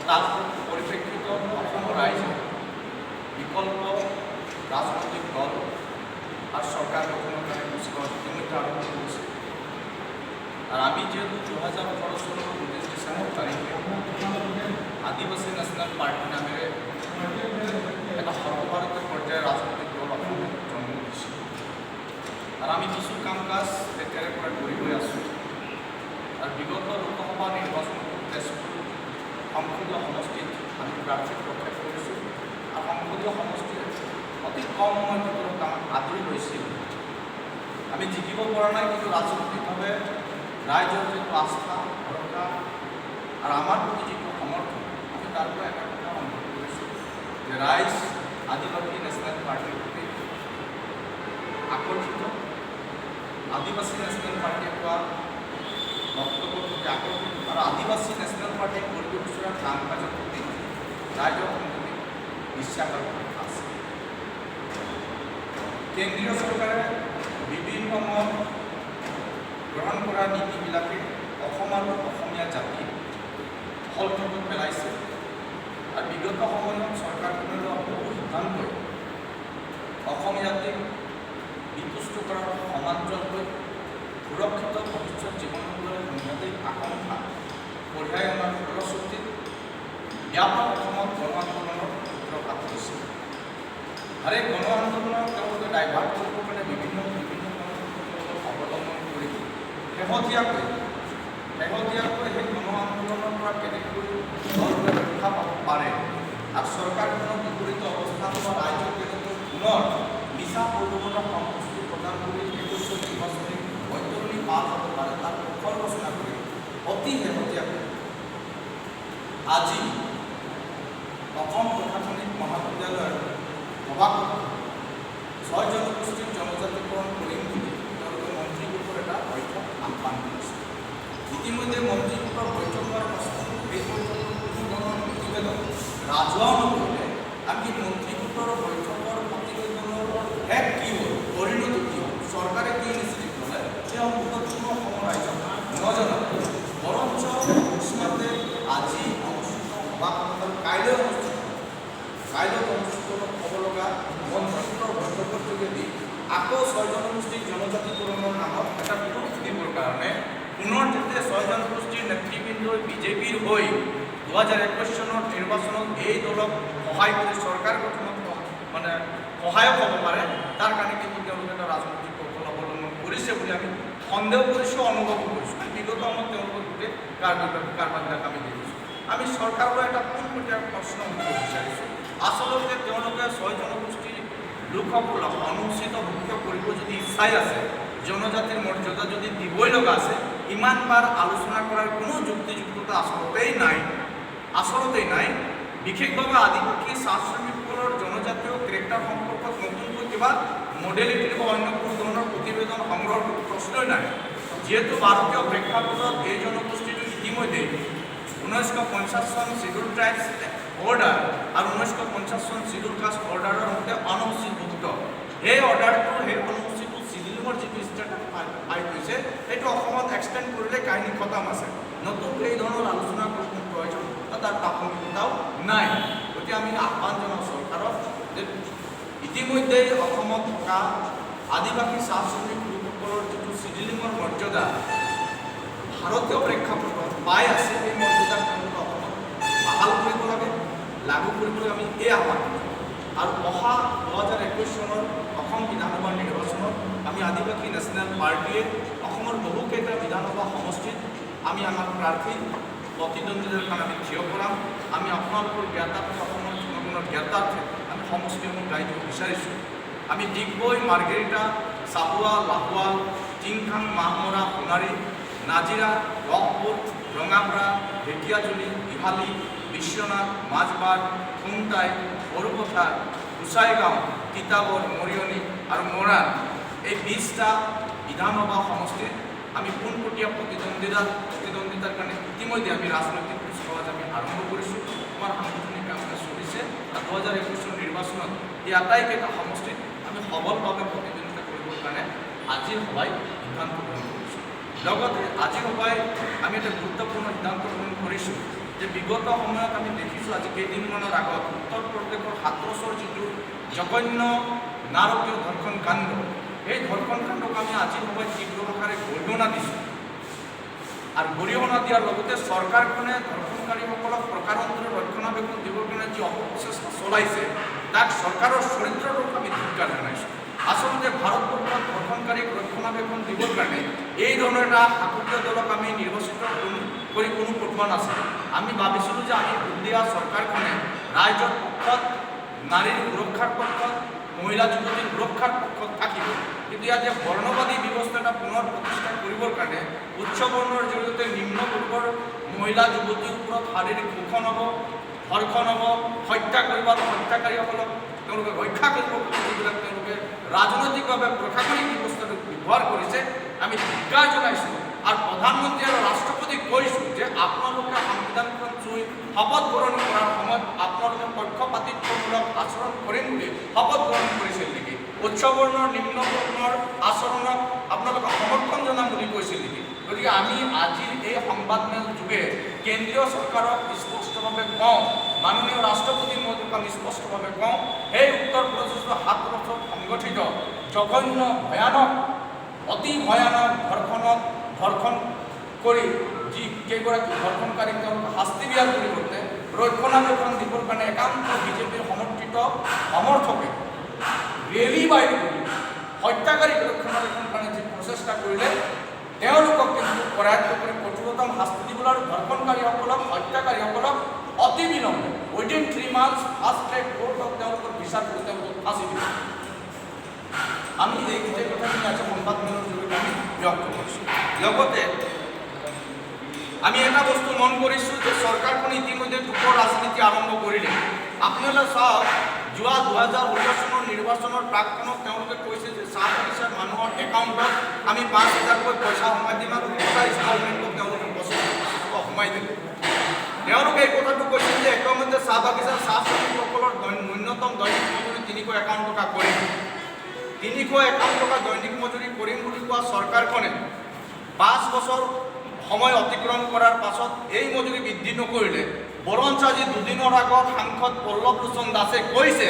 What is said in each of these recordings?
তাৰ পৰিপ্ৰেক্ষিতত অসমৰ ৰাইজে বিকল্প ৰাজনৈতিক দল আর সরকার গঠনের কারণে কুচকাওয়াজ ইতিমধ্যে আরম্ভ করেছে। আর আমি যেহেতু 2018 সালের 29 ডিসেম্বর তারিখে আদিবাসী ন্যাশনাল পার্টি নামে একটা সর্বভারতীয় পর্যায়ে রাজনৈতিক দল অসমে জন্ম দিয়েছি। আর আমি কিছু কাম কাজ তেতিয়াৰে পৰা কৰি গৈ আছোঁ। আৰ বিগত লোকসভা নিৰ্বাচন তেজপুৰ সংসদীয় সমষ্টিত আমি প্ৰাৰ্থী প্ৰক্ষেপ কৰিছোঁ। আৰ সংসদীয় সমষ্টিৰ অতি কম সময়ৰ ভিতৰত আমাক আদৰি লৈছিল। আমি জিকিব পৰা নাই, কিন্তু ৰাজনৈতিকভাৱে ৰাইজৰ যিটো আস্থা ভৰসা আৰু আমাৰ প্ৰতি যিটো সমৰ্থন, আমি তাৰ পৰা এটা কথা অনুভৱ কৰিছোঁ যে ৰাইজ আদিবাসী নেশ্যনেল পাৰ্টিৰ প্ৰতি আকৰ্ষিত, আদিবাসী নেশ্যনেল পাৰ্টিয়ে কোৱা বক্তব্যৰ প্ৰতি আকৰ্ষিত আৰু আদিবাসী নেশ্যনেল পাৰ্টিয়ে কৰিব বিচৰা কাম কাজৰ প্ৰতি ৰাইজৰ সম্পূৰ্ণ বিশ্বাস আৰু আছে। কেন্দ্ৰীয় চৰকাৰে বিভিন্ন সময়ত গ্ৰহণ কৰা নীতিবিলাকে অসম আৰু অসমীয়া জাতিক হলথলত পেলাইছে। আৰু বিগত সময়ত চৰকাৰখনে লোৱা বহু সিদ্ধান্তই অসমীয়া জাতিক বিতুষ্ট কৰাৰ সমান্তৰালকৈ সুৰক্ষিত ভৱিষ্যত জীৱনলৈ সাংঘাতিক আকাংক্ষা কঢ়িয়াই অনাৰ ফলশ্ৰুতিত ব্যাপক অসমত গণ আন্দোলনৰ সূত্ৰপাত হৈছে। আৰু এই গণ আন্দোলনক তেওঁলোকে ডাইভাৰ্ট কৰিবৰ কাৰণে বিভিন্ন অৱলম্বন কৰি শেহতীয়াকৈ সেই গণ আন্দোলনৰ পৰা কেনেকৈ দলটোৱে ৰক্ষা পাব পাৰে আৰু চৰকাৰখনৰ বিপৰীত অৱস্থান বা ৰাইজক কেনেকৈ পুনৰ মিছা প্ৰলোভনৰ সংস্কৃতি প্ৰদান কৰি 21 নিৰ্বাচনী বৈতৰণি পাৰ হ'ব পাৰে তাৰ কৌশল ৰচনা কৰি অতি শেহতীয়াকৈ আজি অসম প্ৰশাসনিক মহাবিদ্যালয়ৰ সভাপতি 6 জনগোষ্ঠীৰ জনজাতিকৰণ কৰিম বুলি তেওঁলোকে মন্ত্ৰী গোটৰ এটা বৈঠক আহ্বান কৰিছে। ইতিমধ্যে মন্ত্ৰী গোটৰ বৈঠক হোৱাৰ পাছত এই বৈঠকৰ কোনো ধৰণৰ প্ৰতিবেদন ৰাজহুৱা নকৰিলে আনকি মন্ত্ৰী গোটৰ বৈঠকৰ প্ৰতিবেদনৰ শেষ কি হ'ল, পৰিণতি কি হ'ল, চৰকাৰে কি নিশ্চিত ল'লে, সেই সম্পৰ্কত কোনো অসমৰ ৰাইজক নজনায়। বৰঞ্চ অকস্মাতে আজি অনুষ্ঠিত সভাখনত কাইলৈ অনুষ্ঠিত হ'ব লগা মন্ত্ৰী গোটৰ বৈঠকৰ যোগেদি আকৌ 6 জনগোষ্ঠীৰ জনজাতিকৰণৰ নামত এটা প্ৰুফ দিবৰ কাৰণে পুনৰ যেতিয়া 6 জনগোষ্ঠীৰ নেতৃবৃন্দই বিজেপিৰ হৈ 2021 চনৰ নিৰ্বাচনত এই দলক সহায় কৰি চৰকাৰ গঠনত সহায়ক হ'ব পাৰে, তাৰ কাৰণে কিন্তু তেওঁলোকে এটা ৰাজনৈতিক কৌশল অৱলম্বন কৰিছে বুলি আমি সন্দেহ কৰিছোঁ, অনুভৱ কৰিছোঁ। বিগত সময়ত তেওঁলোকৰ গোটেই কাৰবাৰবিলাক আমি দেখিছোঁ। আমি চৰকাৰলৈ এটা পোনপটীয়া প্ৰশ্ন সুধিব বিচাৰিছোঁ, আচলতে তেওঁলোকে 6 জনগোষ্ঠীৰ লোকসকলক অনুচিত ভুক্ত কৰিব যদি ইচ্ছাই আছে, জনজাতিৰ মৰ্যাদা যদি দিবই লগা আছে, ইমানবাৰ আলোচনা কৰাৰ কোনো যুক্তিযুক্ততা আচলতেই নাই। বিশেষভাৱে আদিবাসী চাহ শ্ৰমিকসকলৰ জনজাতীয় কেৰেক্টাৰ সম্পৰ্কত নতুনকৈ কিবা মডেলিটিৰ বা অন্য কোনো ধৰণৰ প্ৰতিবেদন সংগ্ৰহৰ প্ৰশ্নই নাই। যিহেতু ভাৰতীয় প্ৰেক্ষাপটত এই জনগোষ্ঠীটো ইতিমধ্যে 1950 চন শিডিউল ট্ৰাইবছ অৰ্ডাৰ আৰু 1950 চন শিডিউল কাষ্ট অৰ্ডাৰৰ মতে অনুসূচীভুক্ত। সেই অৰ্ডাৰটো সেই অনুসূচীটো চিডিউলৰ যিটো ষ্টেটাছ পাই গৈছে সেইটো অসমত এক্সটেণ্ড কৰিলে কাহিনী খতম আছে। নতুনকৈ এই ধৰণৰ আলোচনা কৰিব প্ৰয়োজন বা তাৰ প্ৰাসংগিকতাও নাই। গতিকে আমি আহ্বান জনাওঁ চৰকাৰক যে ইতিমধ্যেই অসমত থকা আদিবাসী চাহ শ্ৰমিক লোকসকলৰ যিটো চিডিউলিঙৰ মৰ্যাদা ভাৰতীয় প্ৰেক্ষাপটত পাই আছে, সেই মৰ্যাদা তেওঁলোকে অসমত বাহাল কৰিব লাগে, লাগু কৰিবলৈ আমি এই আহ্বান কৰিছোঁ। আৰু অহা 2021 চনৰ অসম বিধানসভাৰ নিৰ্বাচনত আমি আদিবাসী নেশ্যনেল পাৰ্টীয়ে অসমৰ বহুকেইটা বিধানসভা সমষ্টিত আমি আমাৰ প্ৰাৰ্থী প্ৰতিদ্বন্দ্বিতাৰ কাৰণে আমি থিয় কৰাম। আমি আপোনালোকৰ জ্ঞাতাৰ্থে, অসমৰ জনগণৰ জ্ঞাতাৰ্থে আমি সমষ্টিসমূহ গাই দিব বিচাৰিছোঁ। আমি ডিগবৈ, মাৰ্ঘেৰিটা, চাবুৱা, লাহোৱাল, টিংখাং, মাহমৰা, সোণাৰী, নাজিৰা, গহপুৰ, ৰঙাপাৰা, ঢেকীয়াজুলি, ইহালী, বিশ্বনাথ, মাজবাট, খুমটাই, বৰপথাৰ, গোসাইগাঁও, তিতাবৰ, মৰিয়নি আৰু মৰাণ, এই 20টা বিধানসভা সমষ্টিত আমি পোনপটীয়া প্ৰতিদ্বন্দ্বিতাৰ কাৰণে ইতিমধ্যে আমি ৰাজনৈতিক কুচকাৱাজ আমি আৰম্ভ কৰিছোঁ। আমাৰ সাংগঠনিক কাম চলিছে। 2021 নিৰ্বাচনত এই আটাইকেইটা সমষ্টিত আমি সবলভাৱে প্ৰতিদ্বন্দ্বিতা কৰিবৰ কাৰণে আজিৰ সভাই সিদ্ধান্ত গ্ৰহণ কৰিছোঁ। লগতে আজিৰ সভাই আমি এটা গুৰুত্বপূৰ্ণ সিদ্ধান্ত গ্ৰহণ কৰিছোঁ যে বিগত সময়ত আমি দেখিছোঁ আজি কেইদিনমানৰ আগত উত্তৰ প্ৰদেশৰ হাথৰছৰ যিটো জঘন্য নাৰকীয় ধৰ্ষণ কাণ্ড, এই ধৰ্ষণ কাণ্ডক আমি আজিৰ সময়ত তীব্ৰ ভাষাৰে গৰিহণা দিছোঁ। আৰু গৰিহণা দিয়াৰ লগতে চৰকাৰখনে ধৰ্ষণকাৰীসকলক প্ৰকাৰান্তৰে ৰক্ষণাবেক্ষণ দিবৰ কাৰণে যি অপপ্ৰচেষ্টা চলাইছে তাক চৰকাৰৰ চৰিত্ৰটোক আমি ধিক্কাৰ জনাইছোঁ। আচলতে ভাৰতবৰ্ষত ধৰ্ষণকাৰীক ৰক্ষণাবেক্ষণ দিবৰ কাৰণে এই ধৰণৰ এটা শাসকীয় দলক আমি নিৰ্বাচিত কৰি কোনো পঠোৱা নাছিল। আমি ভাবিছিলোঁ যে আমি দিয়া চৰকাৰখনে ৰাইজৰ পক্ষত, নাৰীৰ সুৰক্ষাৰ পক্ষত, মহিলা যুৱতীৰ সুৰক্ষাৰ পক্ষত থাকিব। কিন্তু ইয়াত যে বৰ্ণবাদী ব্যৱস্থা এটা পুনৰ প্ৰতিষ্ঠা কৰিবৰ কাৰণে উচ্চ বৰ্ণৰ জৰিয়তে নিম্ন বৰ্গৰ মহিলা যুৱতীৰ ওপৰত শাৰীৰিক শোষণ হ'ব, ধৰ্ষণ হ'ব, হত্যা কৰিব, হত্যাকাৰীসকলক তেওঁলোকে ৰক্ষা কৰিব যিবিলাক তেওঁলোকে ৰাজনৈতিকভাৱে প্ৰশাসনিক ব্যৱস্থাটোক ব্যৱহাৰ কৰিছে, আমি ধিক্কাৰ জনাইছোঁ। আৰু প্ৰধানমন্ত্ৰী আৰু ৰাষ্ট্ৰপতিক কৈছোঁ যে আপোনালোকে সংবিধানখন চুই শপত গ্ৰহণ কৰাৰ সময়ত আপোনালোকে পক্ষপাতিত্বমূলক আচৰণ কৰিম বুলি শপত গ্ৰহণ কৰিছিল নেকি? উচ্চ বৰ্ণৰ নিম্ন বৰ্ণৰ আচৰণক আপোনালোকে সমৰ্থন জনাম বুলি কৈছিল নেকি? গতিকে আমি আজিৰ এই সংবাদমেল যোগে কেন্দ্ৰীয় চৰকাৰক স্পষ্টভাৱে কওঁ, মাননীয় ৰাষ্ট্ৰপতি মহোদয়ক আমি স্পষ্টভাৱে কওঁ, সেই উত্তৰ প্ৰদেশৰ হাথৰছত সংগঠিত জঘন্য ভয়ানক, অতি ভয়ানক ধৰ্ষণ কৰি যি কেইগৰাকী ধৰ্ষণকাৰীক তেওঁলোকে শাস্তি দিয়াৰ পৰিৱৰ্তে ৰক্ষণাবেক্ষণ দিবৰ কাৰণে একান্ত বিজেপিৰ সমৰ্থিত সমৰ্থকে ৰেলী বাইৰ কৰি হত্যাকাৰীক ৰক্ষণাবেক্ষণ কাৰণে যি প্ৰচেষ্টা কৰিলে তেওঁলোকক কিন্তু কৰায়ত্ব কৰি কঠোৰতম শাস্তি দিবলৈ আৰু ধৰ্ষণকাৰীসকলক, হত্যাকাৰীসকলক অতি বিলম্বে উইদিন 3 months ফাষ্ট ট্ৰেক কোৰ্টত তেওঁলোকৰ বিচাৰ কৰি তেওঁলোকক ফাঁচি দিব। আমি এই গোটেই কথাখিনি আজি সংবাদমেলৰ জৰিয়তে আমি ব্যক্ত কৰিছোঁ। লগতে আমি এটা বস্তু মন কৰিছোঁ যে চৰকাৰখন ইতিমধ্যে দুখৰ ৰাজনীতি আৰম্ভ কৰিলে। আপোনালোকে চাওক, যোৱা 2016 চনৰ নিৰ্বাচনৰ প্ৰাক্ক্ষণত তেওঁলোকে কৈছে যে চাহ বাগিচাৰ মানুহৰ একাউণ্টত আমি 5,000কৈ পইচা সোমাই দিম আৰু এটা ইনষ্টলমেণ্টত তেওঁলোকে 25,000 সোমাই দিব। তেওঁলোকে এই কথাটো কৈছিল যে একাউণ্টতে চাহ বাগিচাৰ চাহ শ্ৰমিকসকলৰ ন্যূনতম দৈনিক মজুৰি 351 টকা কৰিম। 351 টকা দৈনিক মজুৰি কৰিম বুলি কোৱা চৰকাৰখনে 5 বছৰ সময় অতিক্ৰম কৰাৰ পাছত এই মজুৰি বৃদ্ধি নকৰিলে। বৰঞ্চ আজি দুদিনৰ আগত সাংসদ পল্লৱ লোচন দাসে কৈছে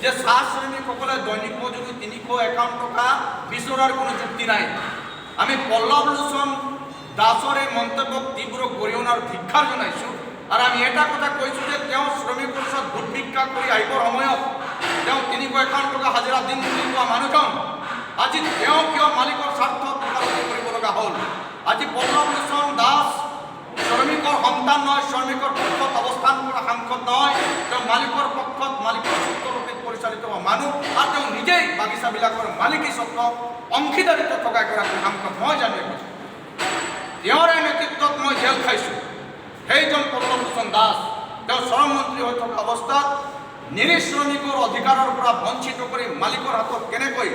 যে চাহ শ্ৰমিকসকলে দৈনিক মজুৰি 351 টকা বিচৰাৰ কোনো যুক্তি নাই। আমি পল্লৱ লোচন দাসৰ এই মন্তব্যক তীব্ৰ গৰিহণা আৰু ধিক্কাৰ জনাইছোঁ। আৰু আমি এটা কথা কৈছোঁ যে তেওঁ শ্ৰমিকৰ ওচৰত ভোট ভিক্ষা কৰি আহিবৰ সময়ত তেওঁ 351 টকা হাজিৰা দিম বুলি কোৱা মানুহজন আজি তেওঁ কিয় মালিকৰ স্বাৰ্থ প্ৰকাশ কৰিব লগা হ'ল? আজি পল্লৱ লোচন দাস শ্ৰমিকৰ সন্তান নহয়, শ্ৰমিকৰ পক্ষত অৱস্থান কৰা সাংসদ নহয়, তেওঁ মালিকৰ পক্ষত, মালিকৰ স্বত্বৰূপে পৰিচালিত হোৱা মানুহ, আৰু তেওঁ নিজেই বাগিচাবিলাকৰ মালিকী স্বত্ব অংশীদাৰিত্ব থকা এগৰাকী সাংসদ। মই জানো তেওঁৰে নেতৃত্বত মই জেল খাইছোঁ। সেইজন পল্লৱ লোচন দাস তেওঁ শ্ৰম মন্ত্ৰী হৈ থকা অৱস্থাত নিৰীহ শ্ৰমিকৰ অধিকাৰৰ পৰা বঞ্চিত কৰি মালিকৰ হাতত কেনেকৈ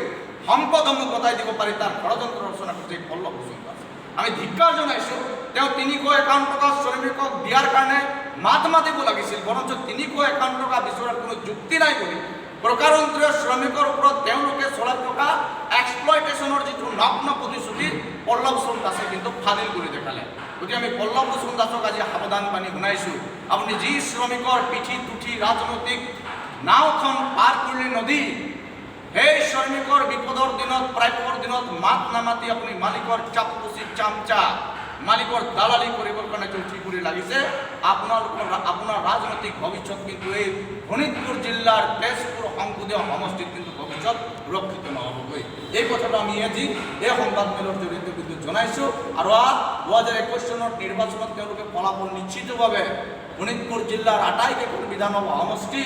সম্পদসমূহ গতাই দিব পাৰি তাৰ ষড়যন্ত্ৰ ৰচনা কৰিছে পল্লৱ লোচন দাস। আমি ধিক্কাৰ জনাইছোঁ। তেওঁ 351 টকা শ্ৰমিকক দিয়াৰ কাৰণে মাত মাতিব লাগিছিল, বৰঞ্চ 351 টকা বিচৰাৰ কোনো যুক্তি নাই বুলি প্ৰকাৰান্তৰে শ্ৰমিকৰ ওপৰত তেওঁলোকে চলাই থকা এক্সপ্লয়টেশ্যনৰ যিটো নগ্ন প্ৰতিশ্ৰুতি পল্লৱ লোচন দাসে কিন্তু ফাদিল কৰি দেখালে। গতিকে আমি পল্লৱ লোচন দাসক আজি সাৱধান বাণী শুনাইছোঁ। আপুনি যি শ্ৰমিকৰ পিঠিত উঠি ৰাজনৈতিক নাওখন পাৰ কৰিলে নদী, সেই শ্ৰমিকৰ বিপদৰ দিনত, প্ৰাপ্যৰ দিনত মাত নামাতি আপুনি মালিকৰ চাপলুচি চামচা, মালিকৰ দালালি কৰিবৰ কাৰণে উঠি পৰি লাগিছে। আপোনাৰ ৰাজনৈতিক ভৱিষ্যত কিন্তু এই শোণিতপুৰ জিলাৰ তেজপুৰ সংসদীয় সমষ্টিত কিন্তু ভৱিষ্যত সুৰক্ষিত নহ'বগৈ। এই কথাটো আমি আজি এই সংবাদমেলৰ জৰিয়তে কিন্তু জনাইছোঁ। আৰু 2021 চনৰ নিৰ্বাচনত তেওঁলোকে ফলাফল নিশ্চিতভাৱে শোণিতপুৰ জিলাৰ আটাইকেইখন বিধানসভা সমষ্টি,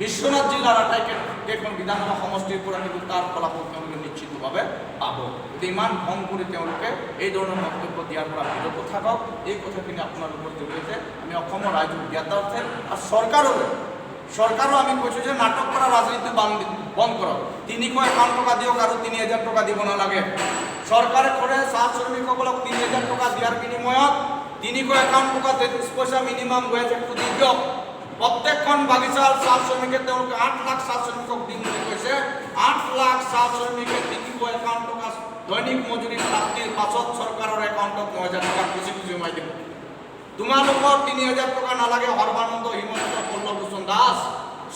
বিশ্বনাথ জিলাৰ আটাইকেইখন বিধানসভা সমষ্টিৰ পৰা কিন্তু তাৰ ফলাফল তেওঁলোকে নিশ্চিতভাৱে পাব। গতিকে ইমান খং কৰি তেওঁলোকে এই ধৰণৰ বক্তব্য দিয়াৰ পৰা বিৰত থাকক। এই কথাখিনি আপোনালোকৰ জৰিয়তে আমি অসমৰ ৰাইজক জ্ঞাতাৰ্থে আৰু চৰকাৰো আমি কৈছোঁ যে নাটক কৰা ৰাজনীতি বন্ধ কৰক। 351 টকা দিয়ক আৰু 3,000 টকা দিব নালাগে। চৰকাৰে কৰে চাহ শ্ৰমিকসকলক 3,000 টকা দিয়াৰ বিনিময়ত 351 টকা 33 পইচা মিনিমাম ৱেজ দি দিয়ক। প্ৰত্যেকখন বাগিচাৰ চাহ শ্ৰমিকে তেওঁলোকে 8 লাখ চাহ শ্ৰমিকক দিম বুলি কৈছে। 8 লাখ চাহ শ্ৰমিকে 351 টকা দৈনিক মজুৰি প্ৰাপ্তিৰ পাছত চৰকাৰৰ একাউণ্টত 9,000 টকা খুচি সোমাই দিব। তোমালোকৰ 3000 টকা নালাগে সৰ্বানন্দ হিমন্ত পল্লৱভূষণ দাস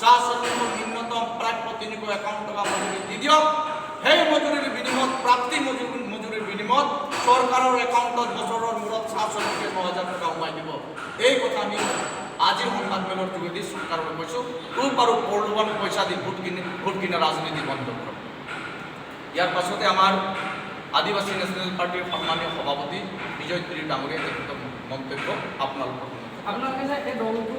চাহ শ্ৰমিকৰ ন্যূনতম প্ৰাপ্য 300 একাউণ্ট টকা মজুৰি দি দিয়ক। সেই মজুৰিৰ বিনিময়ত প্ৰাপ্তি মজুৰিৰ বিনিময়ত চৰকাৰৰ একাউণ্টত বছৰৰ মূৰত চাহ শ্ৰমিকে 9000 টকা সোমাই দিব। এই কথা আমি আজি সংবাদমেলৰ যোগেদি চৰকাৰলৈ কৈছোঁ, খুব আৰু প্ৰলোভন পইচা দি ভোট কিনা ৰাজনীতি বন্ধ কৰক। ইয়াৰ পাছতে আমাৰ আদিবাসী নেশ্যনেল পাৰ্টিৰ সন্মানীয় সভাপতি বিজয় তিৰি ডাঙৰীয়াই তেখেত মন্তব্য আপোনালোকে যে এই দলটো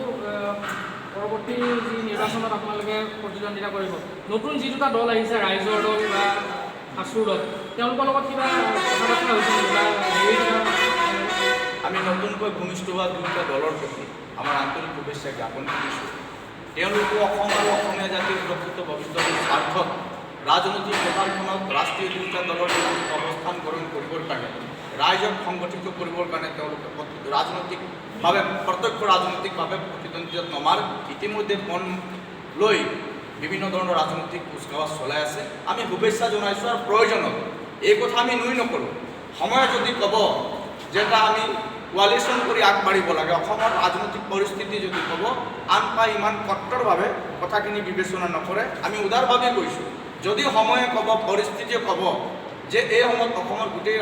পৰৱৰ্তী যি নিৰ্বাচনত আপোনালোকে প্ৰতিদ্বন্দ্বিতা কৰিব, নতুন যি দুটা দল আহিছে ৰাইজৰ দল বা আছুৰ দল, তেওঁলোকৰ লগত কিবা কথা বাৰ্তা হৈছে বা আমি নতুনকৈ ভূমিষ্ঠ হোৱা দুটা দলৰ প্ৰতি আমাৰ আন্তৰিক শুভেচ্ছা জ্ঞাপন কৰিছোঁ। তেওঁলোকো অসম আৰু অসমীয়া জাতিৰ প্ৰকৃত ভৱিষ্যতৰ স্বাৰ্থত ৰাজনৈতিক পথাৰখনত ৰাষ্ট্ৰীয় দুটা দলৰ অৱস্থান গ্ৰহণ কৰিবৰ কাৰণে ৰাইজক সংগঠিত কৰিবৰ কাৰণে তেওঁলোকে ৰাজনৈতিকভাৱে প্ৰত্যক্ষ ৰাজনৈতিকভাৱে প্ৰতিদ্বন্দ্বিতাত নমাৰ ইতিমধ্যে মন লৈ বিভিন্ন ধৰণৰ ৰাজনৈতিক কুচকাৱাজ চলাই আছে। আমি শুভেচ্ছা জনাইছোঁ আৰু প্ৰয়োজনত এই কথা আমি নুই নকৰোঁ। সময় যদি ক'ব যে আমি কোৱালিশ্যন কৰি আগবাঢ়িব লাগে, অসমৰ ৰাজনৈতিক পৰিস্থিতি যদি ক'ব আন পাই ইমান কট্টৰভাৱে কথাখিনি বিবেচনা নকৰে, আমি উদাৰভাৱে কৈছোঁ। যদি সময়ে ক'ব, পৰিস্থিতিয়ে ক'ব যে এই সময়ত অসমৰ গোটেই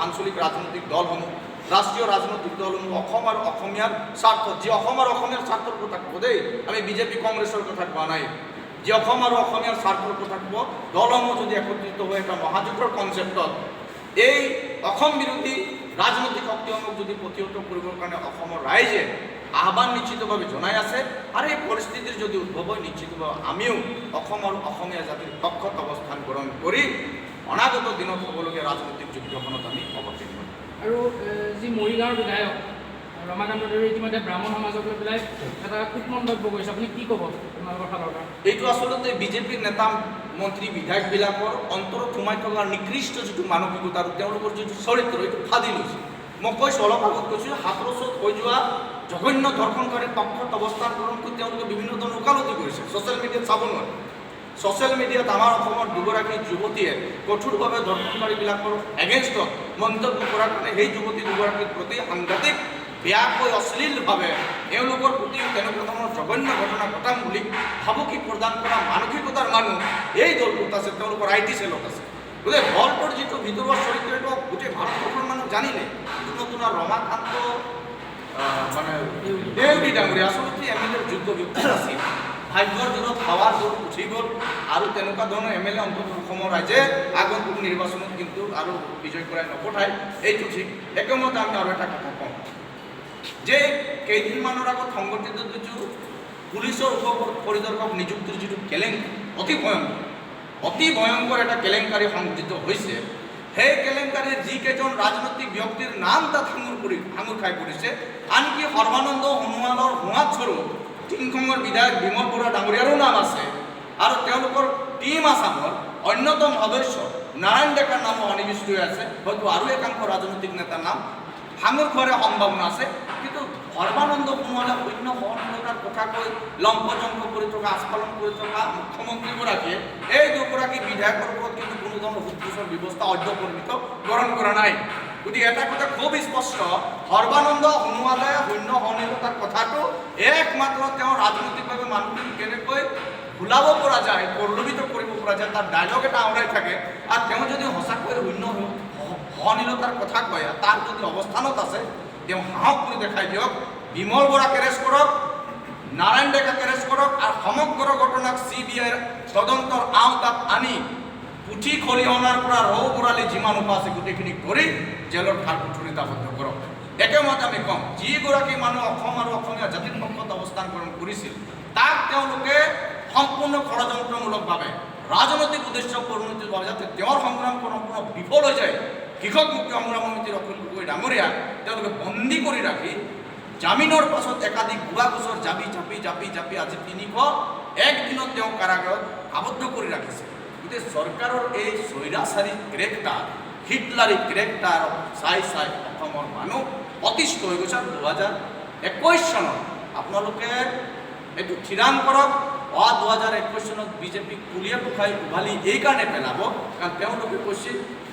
আঞ্চলিক ৰাজনৈতিক দলসমূহ, ৰাষ্ট্ৰীয় ৰাজনৈতিক দলসমূহ অসম আৰু অসমীয়াৰ স্বাৰ্থত, যি অসম আৰু অসমীয়াৰ স্বাৰ্থৰ কথা ক'ব দেই, আমি বিজেপি কংগ্ৰেছৰ কথা কোৱা নাই, যি অসম আৰু অসমীয়াৰ স্বাৰ্থৰ কথা ক'ব, দলসমূহ যদি একত্ৰিত হৈ এটা মহাযুদ্ধৰ কনচেপ্টত এই অসম বিৰোধী ৰাজনৈতিক শক্তিসমূহক যদি প্ৰতিহত কৰিবৰ কাৰণে অসমৰ ৰাইজে আহ্বান নিশ্চিতভাৱে জনাই আছে আৰু এই পৰিস্থিতিৰ যদি উদ্ভৱ হয় নিশ্চিতভাৱে আমিও অসম আৰু অসমীয়া জাতিৰ পক্ষত অৱস্থান গ্ৰহণ কৰি অনাগত দিনত হ'বলগীয়া ৰাজনৈতিক যুদ্ধখনত আমি অৱতীৰ্ণ হ'ম। আৰু যি মৰিগাঁৱৰ বিধায়ক ৰমাকান্ত দেৱে ইতিমধ্যে ব্ৰাহ্মণ সমাজক লৈ পেলাই এটা খুব মন্তব্য কৰিছে, আপুনি কি ক'ব আপোনালোকৰ ফালৰ পৰা? এইটো আচলতে বিজেপিৰ নেতা মন্ত্ৰী বিধায়কবিলাকৰ অন্তৰত সোমাই থকাৰ নিকৃষ্ট যিটো মানসিকতা আৰু তেওঁলোকৰ যিটো চৰিত্ৰ এইটো ফাদি লৈছে। মই কৈছোঁ, অলপ আগত কৈছোঁ, হাতৰচত হৈ যোৱা জঘন্য ধৰ্ষণকাৰীৰ পক্ষত অৱস্থান গ্ৰহণ কৰি তেওঁলোকে বিভিন্ন ধৰণৰ ওকালতি কৰিছে। ছ'চিয়েল মিডিয়াত চাব নোৱাৰে। ছ'চিয়েল মিডিয়াত আমাৰ অসমৰ দুগৰাকী যুৱতীয়ে কঠোৰভাৱে ধৰ্ষণকাৰীবিলাকৰ এগেইনষ্টত মন্তব্য কৰাৰ কাৰণে সেই যুৱতী দুগৰাকীৰ প্ৰতি সাংঘাতিক বেয়াকৈ অশ্লীলভাৱে এওঁলোকৰ প্ৰতি তেনেকুৱা ধৰণৰ জঘন্য ঘটনা ঘটাম বুলি ভাবুকি প্ৰদান কৰা মানসিকতাৰ মানুহ এই দলটোত আছে, তেওঁলোকৰ IT চেলত আছে। গতিকে দলটোৰ যিটো ভিতৰুৱা চৰিত্ৰ এইটো গোটেই ভাৰতবৰ্ষৰ মানুহ জানিলে। নতুন ৰমাকান্ত মানে দেউৰী ডাঙৰীয়া আচলতে MLA যোগ্য ব্যক্তি আছিল। ভাগ্যৰ জোৰত হাৱাৰ জোৰ উঠি গ'ল আৰু তেনেকুৱা ধৰণৰ MLA অন্তত অসমৰ ৰাইজে আগন্তুক নিৰ্বাচনত কিন্তু আৰু বিজয় কৰাই নপঠায়, এইটো ঠিক। একেমতে আমি আৰু এটা কথা কওঁ যে কেইদিনমানৰ আগত সংগঠিত যিটো পুলিচৰ উপ পৰিদৰ্শক নিযুক্তিৰ যিটো কেলেংকাৰী, অতি ভয়ংকৰ এটা কেলেংকাৰী সংঘটিত হৈছে, সেই কেলেংকাৰীৰ যিকেইজন ৰাজনৈতিক ব্যক্তিৰ নাম তাত সাঙুৰ খাই পৰিছে, আনকি সৰ্বানন্দ সোণোৱালৰ হোৱাত স্বৰূপ টিংখঙৰ বিধায়ক বিমল বৰুৱা ডাঙৰীয়াৰো নাম আছে আৰু তেওঁলোকৰ টিম আছামৰ অন্যতম সদস্য নাৰায়ণ ডেকাৰ নামো সন্নিৱিষ্ট হৈ আছে। হয়তো আৰু একাংশ ৰাজনৈতিক নেতাৰ নাম সাঙুৰ খোৱাৰ সম্ভাৱনা আছে। কিন্তু সৰ্বানন্দ সোণোৱালে অন্য সহনশীলতাৰ কথা কৈ লম্পজম্প কৰি থকা, আস্ফালন কৰি থকা মুখ্যমন্ত্ৰীগৰাকীয়ে এই দুগৰাকী বিধায়কৰ ওপৰত কিন্তু কোনো ধৰণৰ সুদপুষৰ ব্যৱস্থা অদ্যপৰিমিত গ্ৰহণ কৰা নাই। গতিকে এটা কথা খুব স্পষ্ট, সৰ্বানন্দ সোণোৱালে শূন্য সহনশীলতাৰ কথাটো একমাত্ৰ তেওঁ ৰাজনৈতিকভাৱে মানুহখিনি কেনেকৈ ভুলাব পৰা যায়, প্ৰলোভিত কৰিব পৰা যায়, তাৰ ডায়লগ এটা আওৰাই থাকে। আৰু তেওঁ যদি সঁচাকৈ শূন্য সহনশীলতাৰ কথা কয়, তাৰ যদি অৱস্থানত আছে, তেওঁ সাহস কৰি দেখাই দিয়ক, বিমল বৰাক এৰেষ্ট কৰক, নাৰায়ণ ডেকাক এৰেষ্ট কৰক আৰু সমগ্ৰ ঘটনাক CBIৰ তদন্তৰ আওতাত আনি পুথি খলিহনাৰ পৰা ৰৌ বৰালি যিমান উপায় আছে গোটেইখিনি কৰি জেলৰ ঠাৰ পুথুৰিত আবদ্ধ কৰক। একেমতে আমি কওঁ, যিগৰাকী মানুহ অসম আৰু অসমীয়া জাতিৰ পক্ষত অৱস্থান গ্ৰহণ কৰিছিল, তাক তেওঁলোকে সম্পূৰ্ণ ষড়যন্ত্ৰমূলকভাৱে ৰাজনৈতিক উদ্দেশ্য পৰিণতিৰ বাবে যাতে তেওঁৰ সংগ্ৰাম সম্পূৰ্ণ বিফল হৈ যায়, কৃষক মুক্তি সংগ্ৰাম সমিতিৰ অখিল গগৈ ডাঙৰীয়াক তেওঁলোকে বন্দী কৰি ৰাখি জামিনৰ পাছত একাধিক ভুৱা গোচৰ জাপি আজি 301 দিনত তেওঁ কাৰাগাৰত আবদ্ধ কৰি ৰাখিছে। গতিকে চৰকাৰৰ এই স্বৈৰাচাৰী গ্ৰেপ্তাৰ, হিটলাৰী গ্ৰেপ্তাৰ চাই অসমৰ মানুহ অতিষ্ঠ হৈ গৈছে। 2021 চনত আপোনালোকে এইটো থিৰাং কৰক, 2021 চনত বিজেপিক পুলিয়ে পোখাই উভালি এইকাৰণে পেলাব কাৰণ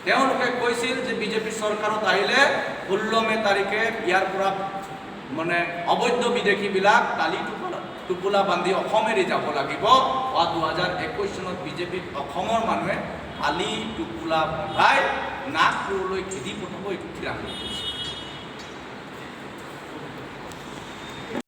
তেওঁলোকে কৈছিল যে বিজেপি চৰকাৰত আহিলে 16 মে তাৰিখে ইয়াৰ পৰা মানে অবৈধ বিদেশীবিলাক টালি টোপোলা বান্ধি অসম এৰি যাব লাগিব। 2021 চনত বিজেপিক অসমৰ মানুহে টালি টোপোলা বন্ধাই নাগপুৰলৈ খেদি পঠাব এইটো থিৰাং কৰিছে।